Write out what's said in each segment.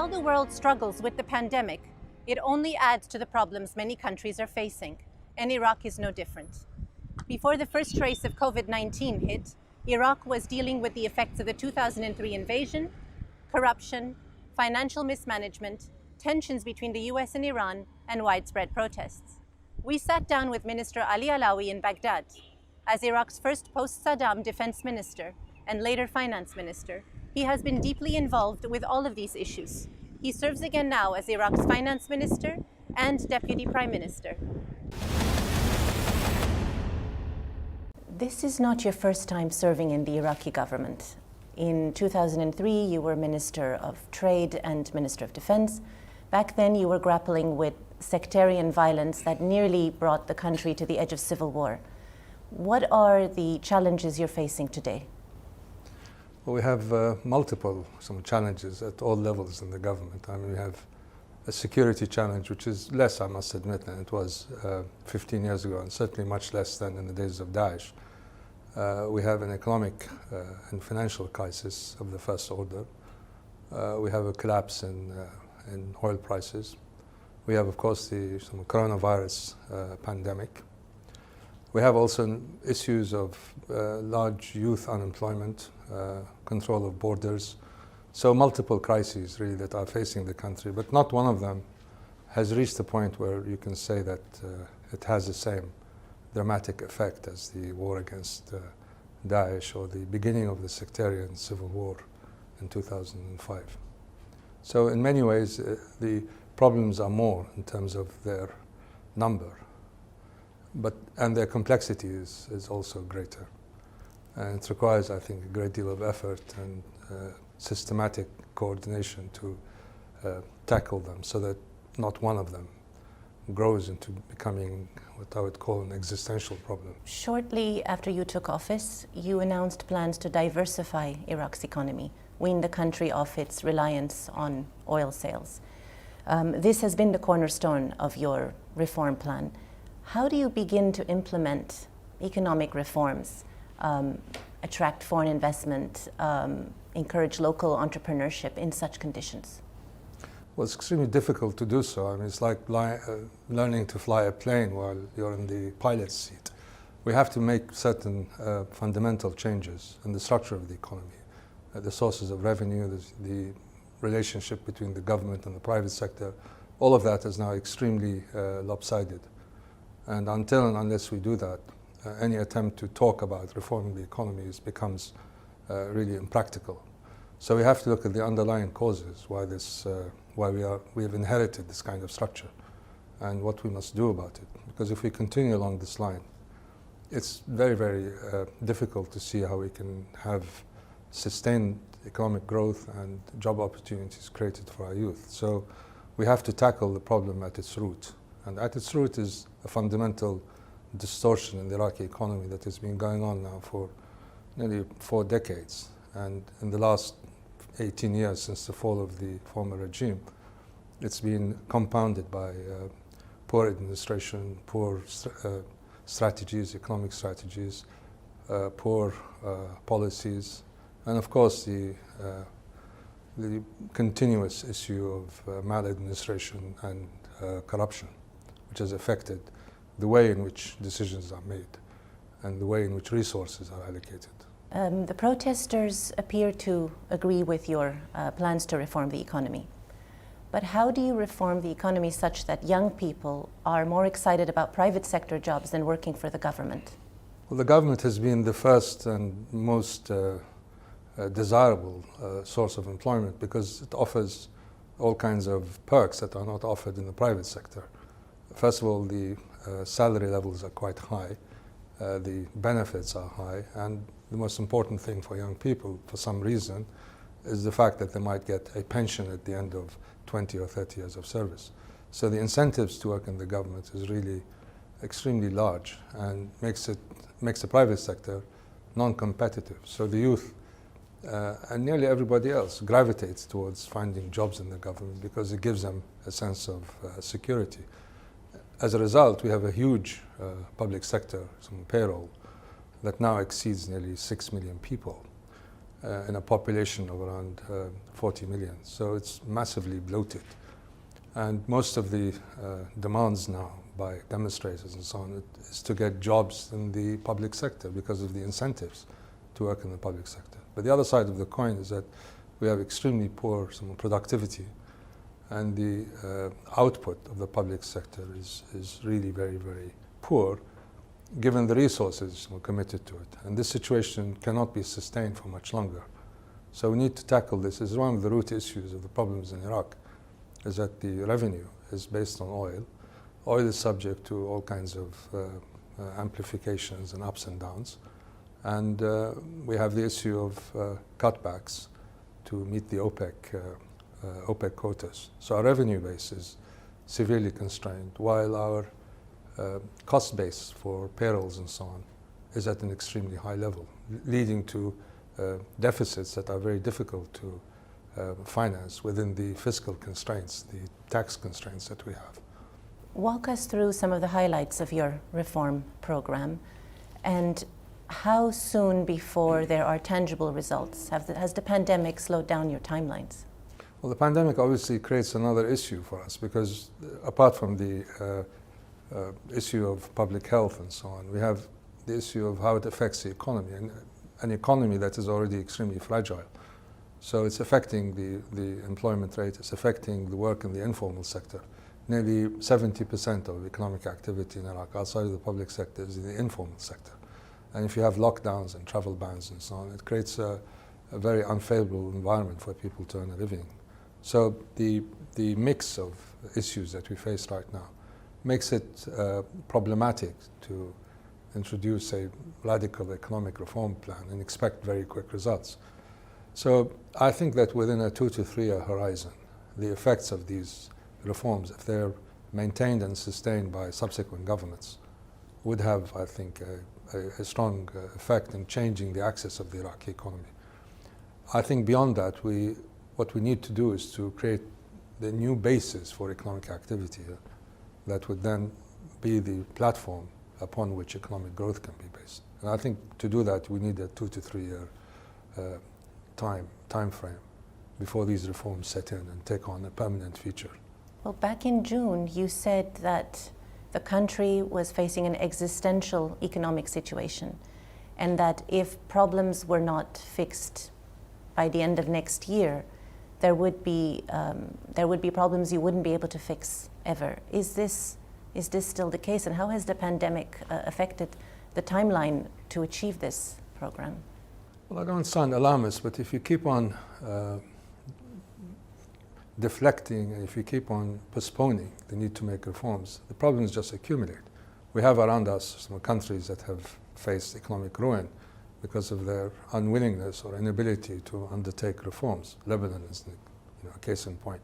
While the world struggles with the pandemic, it only adds to the problems many countries are facing, and Iraq is no different. Before the first trace of COVID-19 hit, Iraq was dealing with the effects of the 2003 invasion, corruption, financial mismanagement, tensions between the US and Iran, and widespread protests. We sat down with Minister Ali Allawi in Baghdad. As Iraq's first post-Saddam defense minister and later finance minister, he has been deeply involved with all of these issues. He serves again now as Iraq's finance minister and deputy prime minister. This is not your first time serving in the Iraqi government. In 2003, you were Minister of Trade and Minister of Defense. Back then, you were grappling with sectarian violence that nearly brought the country to the edge of civil war. What are the challenges you're facing today? Well, we have some challenges at all levels in the government. I mean, we have a security challenge, which is less, I must admit, than it was 15 years ago, and certainly much less than in the days of Daesh. We have an economic and financial crisis of the first order. We have a collapse in oil prices. We have, of course, some coronavirus pandemic. We have also issues of large youth unemployment, control of borders. So multiple crises really that are facing the country, but not one of them has reached a point where you can say that it has the same dramatic effect as the war against Daesh or the beginning of the sectarian civil war in 2005. So in many ways, the problems are more in terms of their number, and their complexity is also greater. And it requires, I think, a great deal of effort and systematic coordination to tackle them so that not one of them grows into becoming what I would call an existential problem. Shortly after you took office, you announced plans to diversify Iraq's economy, wean the country off its reliance on oil sales. This has been the cornerstone of your reform plan. How do you begin to implement economic reforms, attract foreign investment, encourage local entrepreneurship in such conditions? Well, it's extremely difficult to do so. I mean, it's like learning to fly a plane while you're in the pilot's seat. We have to make certain fundamental changes in the structure of the economy, the sources of revenue, the relationship between the government and the private sector. All of that is now extremely lopsided. And until and unless we do that, any attempt to talk about reforming the economy becomes really impractical. So we have to look at the underlying causes why we have inherited this kind of structure and what we must do about it. Because if we continue along this line, it's very, very difficult to see how we can have sustained economic growth and job opportunities created for our youth. So we have to tackle the problem at its root. And at its root is a fundamental distortion in the Iraqi economy that has been going on now for nearly 4 decades. And in the last 18 years since the fall of the former regime, it's been compounded by poor administration, poor strategies, economic strategies, poor policies, and of course the continuous issue of maladministration and corruption, which has affected the way in which decisions are made and the way in which resources are allocated. The protesters appear to agree with your plans to reform the economy. But how do you reform the economy such that young people are more excited about private sector jobs than working for the government? Well, the government has been the first and most desirable source of employment because it offers all kinds of perks that are not offered in the private sector. First of all, the salary levels are quite high, the benefits are high, and the most important thing for young people, for some reason, is the fact that they might get a pension at the end of 20 or 30 years of service. So the incentives to work in the government is really extremely large and makes the private sector non-competitive. So the youth and nearly everybody else gravitates towards finding jobs in the government because it gives them a sense of security. As a result, we have a huge public sector, some payroll, that now exceeds nearly 6 million people. in a population of around 40 million. So it's massively bloated. And most of the demands now by demonstrators and so on is to get jobs in the public sector because of the incentives to work in the public sector. But the other side of the coin is that we have extremely poor productivity, and the output of the public sector is really very, very poor given the resources committed to it. And this situation cannot be sustained for much longer. So we need to tackle this. It's one of the root issues of the problems in Iraq, is that the revenue is based on oil. Oil is subject to all kinds of amplifications and ups and downs. And we have the issue of cutbacks to meet the OPEC quotas. So our revenue base is severely constrained, while our cost base for payrolls and so on is at an extremely high level, leading to deficits that are very difficult to finance within the fiscal constraints, the tax constraints that we have. Walk us through some of the highlights of your reform program, and how soon before there are tangible results? Has the pandemic slowed down your timelines? Well, the pandemic obviously creates another issue for us, because apart from the issue of public health and so on, we have the issue of how it affects the economy, and an economy that is already extremely fragile. So it's affecting the employment rate, it's affecting the work in the informal sector. Nearly 70% of economic activity in Iraq outside of the public sector is in the informal sector. And if you have lockdowns and travel bans and so on, it creates a very unfavorable environment for people to earn a living. So the mix of issues that we face right now makes it problematic to introduce a radical economic reform plan and expect very quick results. So I think that within a 2 to 3 year horizon, the effects of these reforms, if they're maintained and sustained by subsequent governments, would have, I think, a strong effect in changing the axis of the Iraqi economy. I think beyond that, what we need to do is to create the new basis for economic activity that would then be the platform upon which economic growth can be based. And I think to do that, we need a 2 to 3 year time frame before these reforms set in and take on a permanent feature. Well, back in June, you said that the country was facing an existential economic situation, and that if problems were not fixed by the end of next year, there would be problems you wouldn't be able to fix ever. Is this still the case, and how has the pandemic affected the timeline to achieve this program? Well, I don't sound alarmist, but if you keep on deflecting, and if you keep on postponing the need to make reforms, the problems just accumulate. We have around us some countries that have faced economic ruin because of their unwillingness or inability to undertake reforms. Lebanon is a case in point.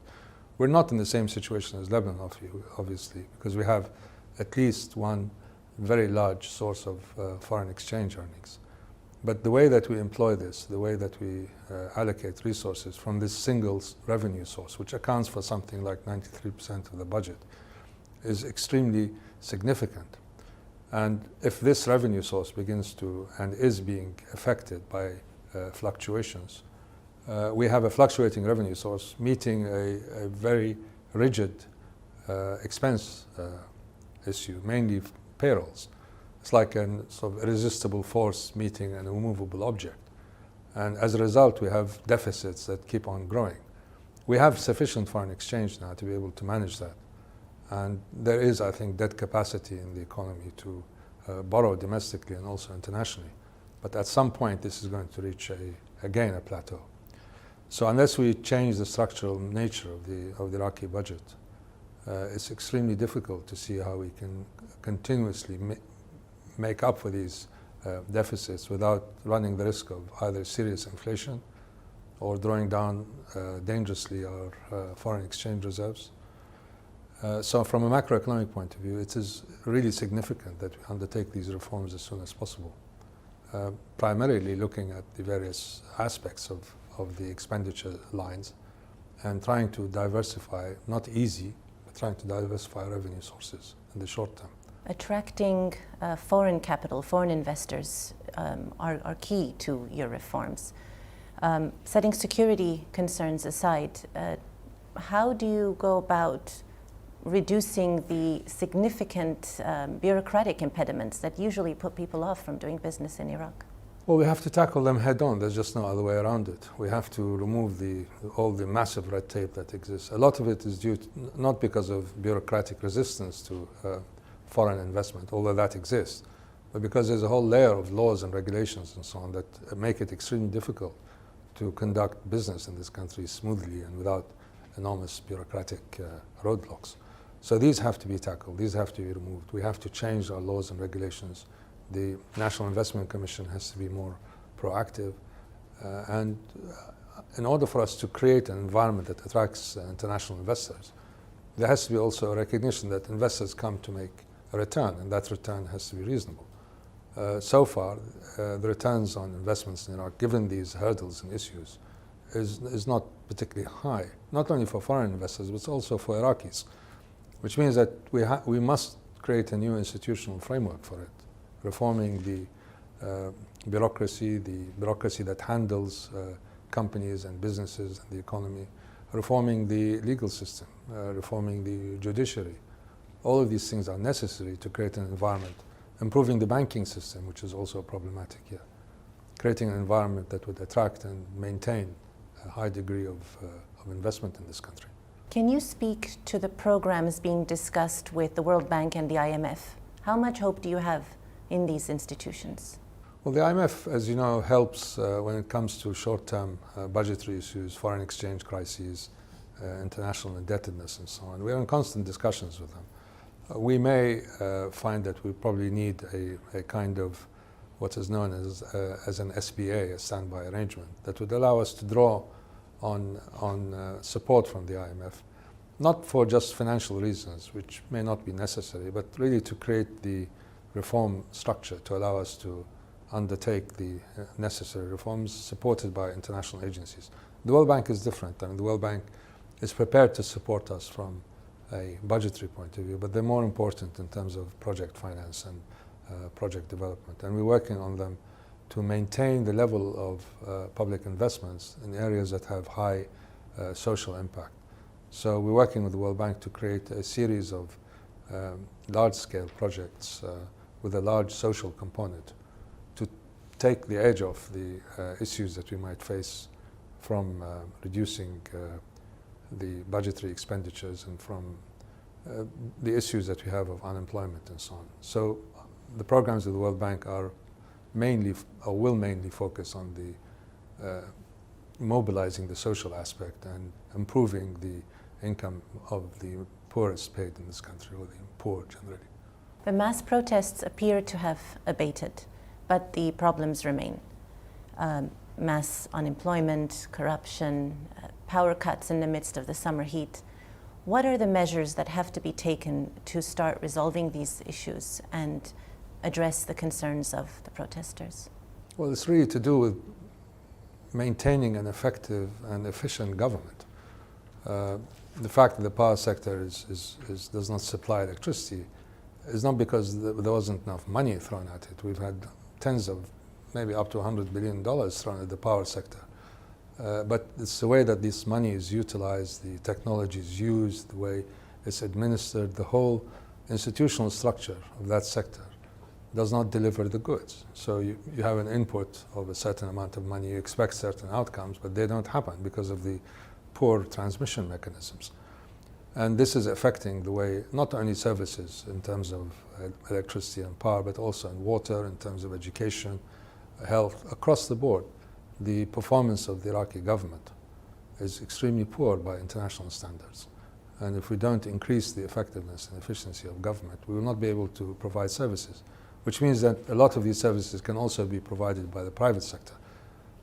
We're not in the same situation as Lebanon, obviously, because we have at least one very large source of foreign exchange earnings. But the way that we employ this, the way that we allocate resources from this single revenue source, which accounts for something like 93% of the budget, is extremely significant. And if this revenue source begins to and is being affected by fluctuations, we have a fluctuating revenue source meeting a very rigid expense issue, mainly payrolls. It's like a sort of irresistible force meeting an immovable object. And as a result, we have deficits that keep on growing. We have sufficient foreign exchange now to be able to manage that. And there is, I think, debt capacity in the economy to borrow domestically and also internationally. But at some point, this is going to reach, again, a plateau. So unless we change the structural nature of the Iraqi budget, it's extremely difficult to see how we can continuously make up for these deficits without running the risk of either serious inflation or drawing down dangerously our foreign exchange reserves. So from a macroeconomic point of view, it is really significant that we undertake these reforms as soon as possible, primarily looking at the various aspects of the expenditure lines and trying to diversify, not easy, but trying to diversify revenue sources in the short term. Attracting foreign capital, foreign investors are key to your reforms. Setting security concerns aside, how do you go about reducing the significant bureaucratic impediments that usually put people off from doing business in Iraq? Well, we have to tackle them head on. There's just no other way around it. We have to remove all the massive red tape that exists. A lot of it is due not because of bureaucratic resistance to foreign investment, although that exists, but because there's a whole layer of laws and regulations and so on that make it extremely difficult to conduct business in this country smoothly and without enormous bureaucratic roadblocks. So these have to be tackled. These have to be removed. We have to change our laws and regulations. The National Investment Commission has to be more proactive. And in order for us to create an environment that attracts international investors, there has to be also a recognition that investors come to make a return, and that return has to be reasonable. So far, the returns on investments in Iraq, given these hurdles and issues, is not particularly high, not only for foreign investors, but also for Iraqis, which means that we must create a new institutional framework for it, reforming the bureaucracy that handles companies and businesses and the economy, reforming the legal system, reforming the judiciary. All of these things are necessary to create an environment, improving the banking system, which is also problematic here, creating an environment that would attract and maintain a high degree of investment in this country. Can you speak to the programs being discussed with the World Bank and the IMF? How much hope do you have in these institutions? Well, the IMF, as you know, helps when it comes to short-term budgetary issues, foreign exchange crises, international indebtedness and so on. We're in constant discussions with them. We may find that we probably need a kind of what is known as an SBA, a standby arrangement, that would allow us to draw on support from the IMF, not for just financial reasons, which may not be necessary, but really to create the reform structure to allow us to undertake the necessary reforms supported by international agencies. The World Bank is different. I mean, the World Bank is prepared to support us from a budgetary point of view, but they're more important in terms of project finance and project development. And we're working on them to maintain the level of public investments in areas that have high social impact. So we're working with the World Bank to create a series of large-scale projects with a large social component to take the edge off the issues that we might face from reducing the budgetary expenditures and from the issues that we have of unemployment and so on. So the programs of the World Bank are mainly, or will mainly focus on the mobilizing the social aspect and improving the income of the poorest paid in this country, or the poor generally. The mass protests appear to have abated, but the problems remain. Mass unemployment, corruption, power cuts in the midst of the summer heat. What are the measures that have to be taken to start resolving these issues and address the concerns of the protesters? Well, it's really to do with maintaining an effective and efficient government. The fact that the power sector does not supply electricity is not because there wasn't enough money thrown at it. We've had tens of, maybe up to $100 billion thrown at the power sector. But it's the way that this money is utilized, the technology is used, the way it's administered, the whole institutional structure of that sector does not deliver the goods. So you have an input of a certain amount of money, you expect certain outcomes, but they don't happen because of the poor transmission mechanisms. And this is affecting the way not only services in terms of electricity and power, but also in water, in terms of education, health, across the board. The performance of the Iraqi government is extremely poor by international standards. And if we don't increase the effectiveness and efficiency of government, we will not be able to provide services, which means that a lot of these services can also be provided by the private sector,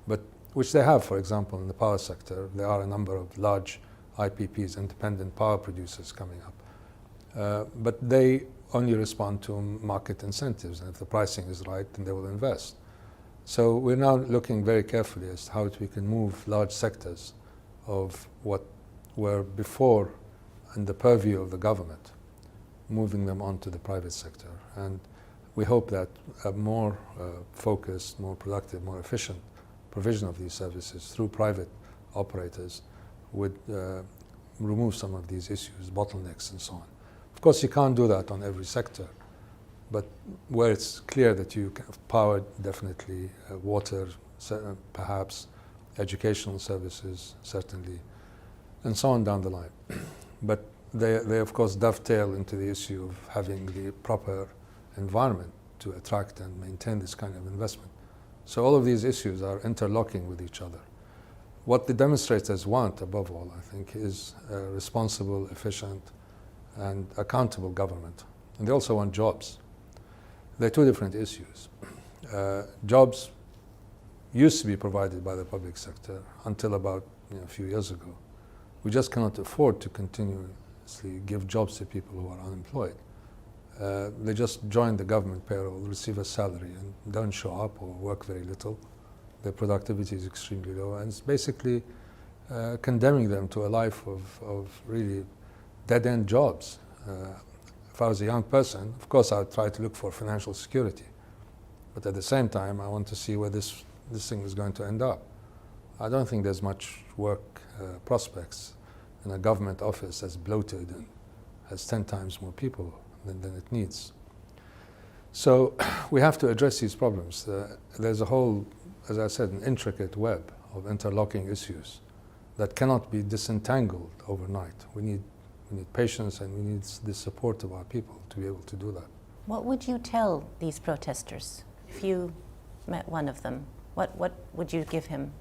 but which they have, for example, in the power sector. There are a number of large IPPs, independent power producers, coming up. But they only respond to market incentives, and if the pricing is right, then they will invest. So we're now looking very carefully as to how we can move large sectors of what were before in the purview of the government, moving them onto the private sector. And we hope that a more focused, more productive, more efficient provision of these services through private operators would remove some of these issues, bottlenecks and so on. Of course, you can't do that on every sector, but where it's clear that you can have power, definitely, water, perhaps, educational services, certainly, and so on down the line. But they of course dovetail into the issue of having the proper environment to attract and maintain this kind of investment. So all of these issues are interlocking with each other. What the demonstrators want, above all, I think, is a responsible, efficient, and accountable government. And they also want jobs. They're two different issues. Jobs used to be provided by the public sector until about a few years ago. We just cannot afford to continuously give jobs to people who are unemployed. They just join the government payroll, receive a salary, and don't show up or work very little. Their productivity is extremely low, and it's basically condemning them to a life of really dead-end jobs. If I was a young person, of course I would try to look for financial security, but at the same time I want to see where this thing is going to end up. I don't think there's much work prospects in a government office that's bloated and has 10 times more people than it needs. So we have to address these problems. There's a whole, as I said, an intricate web of interlocking issues that cannot be disentangled overnight. We need patience, and we need the support of our people to be able to do that. What would you tell these protesters if you met one of them? What would you give him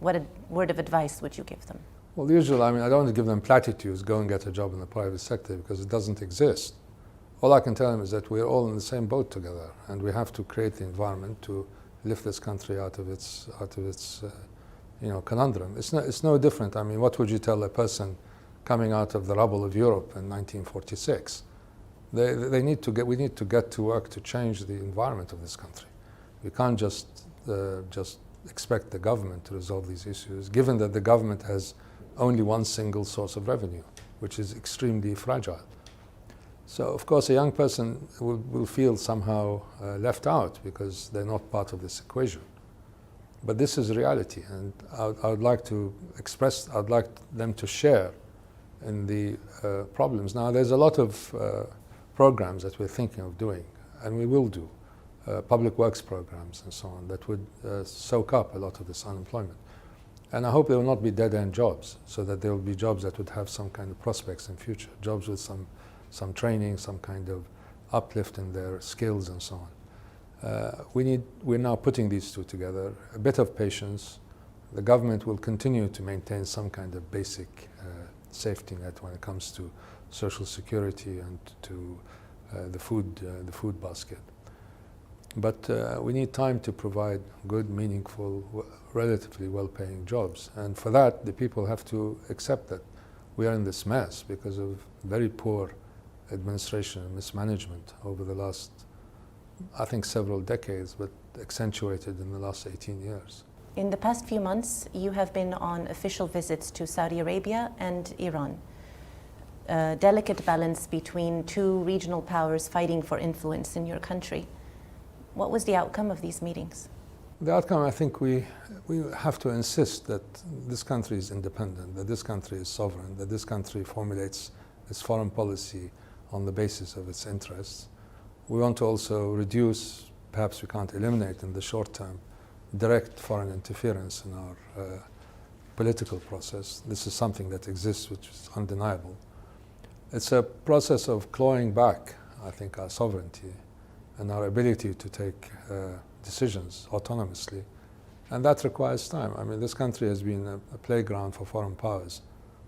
what word of advice would you give them? Well, the usual, I don't want to give them platitudes, go and get a job in the private sector, because it doesn't exist. All I can tell them is that we're all in the same boat together, and we have to create the environment to lift this country out of its conundrum. It's no different. What would you tell a person coming out of the rubble of Europe in 1946? We need to get to work to change the environment of this country. We can't just expect the government to resolve these issues, given that the government has only one single source of revenue, which is extremely fragile. So, of course, a young person will feel somehow left out because they're not part of this equation. But this is reality, and I would like them to share in the problems. Now, there's a lot of programs that we're thinking of doing, and we will do. Public works programs and so on that would soak up a lot of this unemployment. And I hope there will not be dead-end jobs, so that there will be jobs that would have some kind of prospects in future, jobs with some training, some kind of uplift in their skills and so on. We're now putting these two together, a bit of patience. The government will continue to maintain some kind of basic safety net when it comes to social security and to the food basket. But we need time to provide good, meaningful, relatively well-paying jobs. And for that, the people have to accept that we are in this mess because of very poor administration and mismanagement over the last, I think, several decades, but accentuated in the last 18 years. In the past few months, you have been on official visits to Saudi Arabia and Iran. A delicate balance between two regional powers fighting for influence in your country. What was the outcome of these meetings? The outcome, I think we have to insist that this country is independent, that this country is sovereign, that this country formulates its foreign policy on the basis of its interests. We want to also reduce, perhaps we can't eliminate in the short term, direct foreign interference in our political process. This is something that exists, which is undeniable. It's a process of clawing back, I think, our sovereignty and our ability to take decisions autonomously. And that requires time. This country has been a playground for foreign powers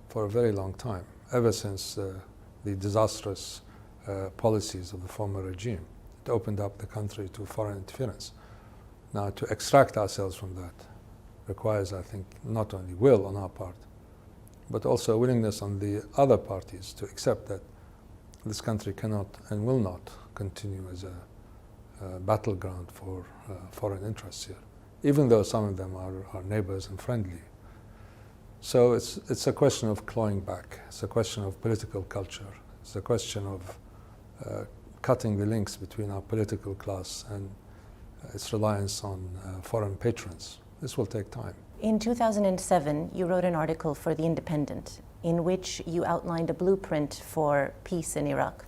for a very long time, ever since the disastrous policies of the former regime. It opened up the country to foreign interference. Now, to extract ourselves from that requires, I think, not only will on our part, but also a willingness on the other parties to accept that this country cannot and will not continue as a battleground for foreign interests here, even though some of them are neighbors and friendly. So it's a question of clawing back. It's a question of political culture. It's a question of cutting the links between our political class and its reliance on foreign patrons. This will take time. In 2007, you wrote an article for The Independent in which you outlined a blueprint for peace in Iraq.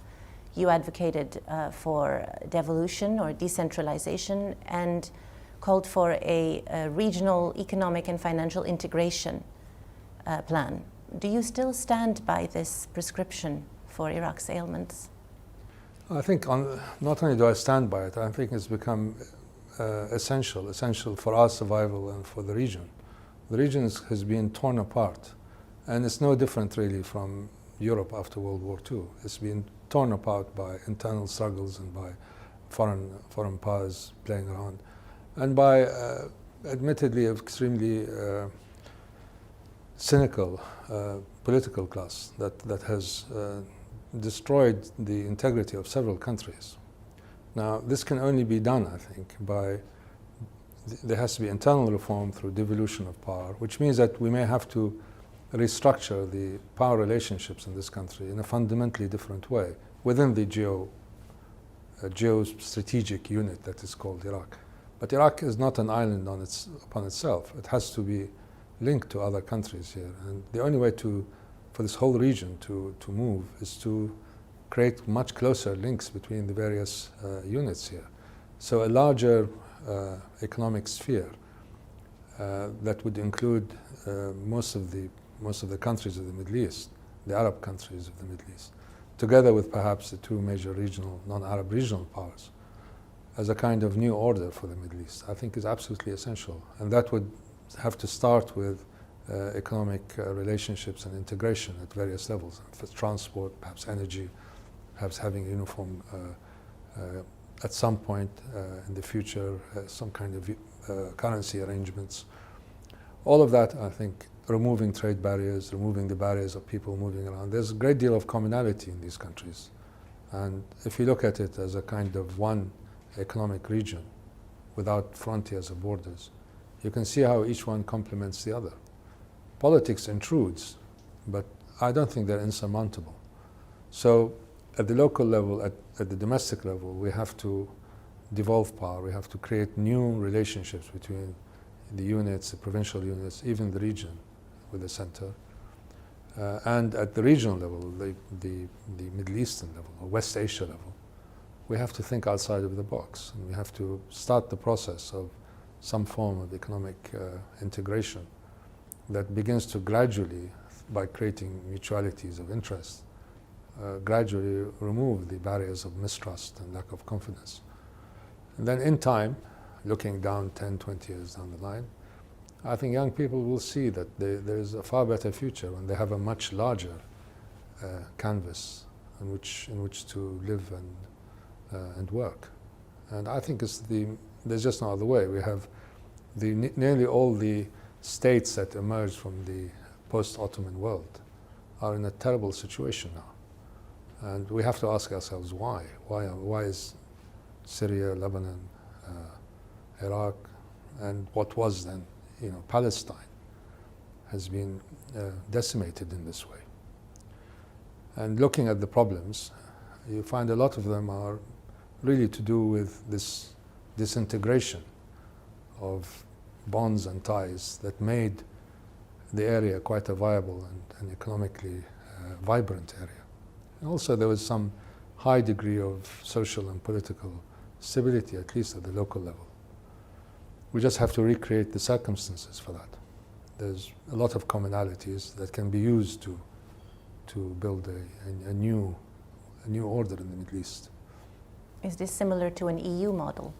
You advocated for devolution or decentralization and called for a regional economic and financial integration plan. Do you still stand by this prescription for Iraq's ailments? I think not only do I stand by it, I think it's become essential for our survival and for the region. The region has been torn apart, and it's no different really from Europe after World War II. It's been torn apart by internal struggles and by foreign powers playing around, and by admittedly extremely cynical political class that has destroyed the integrity of several countries. Now, this can only be done, I think, by there has to be internal reform through devolution of power, which means that we may have to restructure the power relationships in this country in a fundamentally different way within the geostrategic unit that is called Iraq. But Iraq is not an island upon itself. It has to be linked to other countries here. And the only way for this whole region to move is to create much closer links between the various units here. So a larger economic sphere that would include most of the countries of the Middle East, the Arab countries of the Middle East, together with perhaps the two major non-Arab regional powers, as a kind of new order for the Middle East, I think is absolutely essential. And that would have to start with economic relationships and integration at various levels, for transport, perhaps energy, perhaps having uniform, at some point in the future, some kind of currency arrangements. All of that, I think, removing trade barriers, removing the barriers of people moving around. There's a great deal of commonality in these countries. And if you look at it as a kind of one economic region without frontiers or borders, you can see how each one complements the other. Politics intrudes, but I don't think they're insurmountable. So at the local level, at the domestic level, we have to devolve power. We have to create new relationships between the units, the provincial units, even the region with the center. And at the regional level, the Middle Eastern level, or West Asia level, we have to think outside of the box. And we have to start the process of some form of economic integration that begins to gradually, by creating mutualities of interest, gradually remove the barriers of mistrust and lack of confidence. And then in time, looking down 10, 20 years down the line, I think young people will see that there is a far better future when they have a much larger canvas in which to live and work. And I think there's just no other way. We have nearly all the states that emerged from the post-Ottoman world are in a terrible situation now. And we have to ask ourselves why. Why is Syria, Lebanon, Iraq, and what was then, Palestine, has been decimated in this way. And looking at the problems, you find a lot of them are really to do with this disintegration of bonds and ties that made the area quite a viable and economically vibrant area. And also there was some high degree of social and political stability, at least at the local level. We just have to recreate the circumstances for that. There's a lot of commonalities that can be used to build a new order in the Middle East. Is this similar to an EU model?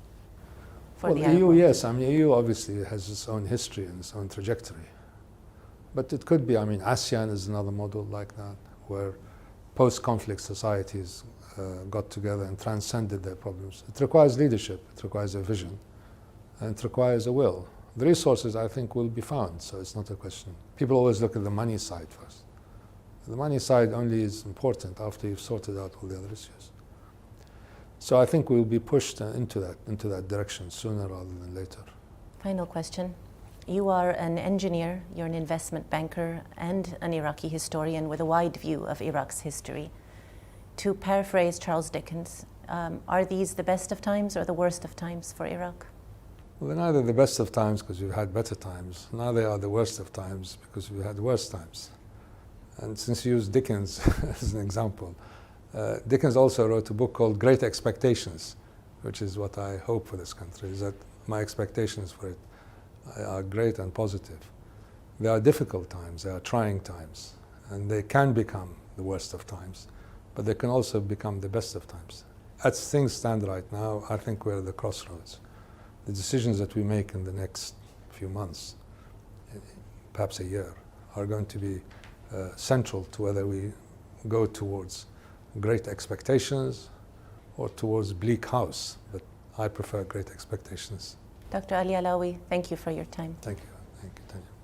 Well, the EU, yes. I mean, EU obviously has its own history and its own trajectory. But it could be, ASEAN is another model like that, where post-conflict societies got together and transcended their problems. It requires leadership, it requires a vision, and it requires a will. The resources, I think, will be found, so it's not a question. People always look at the money side first. The money side only is important after you've sorted out all the other issues. So I think we'll be pushed into that direction sooner rather than later. Final question. You are an engineer, you're an investment banker, and an Iraqi historian with a wide view of Iraq's history. To paraphrase Charles Dickens, Are these the best of times or the worst of times for Iraq? Well, they're neither the best of times because we've had better times, neither they are the worst of times because we've had worse times. And since you used Dickens as an example, Dickens also wrote a book called Great Expectations, which is what I hope for this country, is that my expectations for it are great and positive. There are difficult times, there are trying times, and they can become the worst of times, but they can also become the best of times. As things stand right now, I think we're at the crossroads. The decisions that we make in the next few months, perhaps a year, are going to be central to whether we go towards great expectations or towards bleak house, but I prefer great expectations. Dr. Ali Allawi, thank you for your time. Thank you. Thank you, Tanya.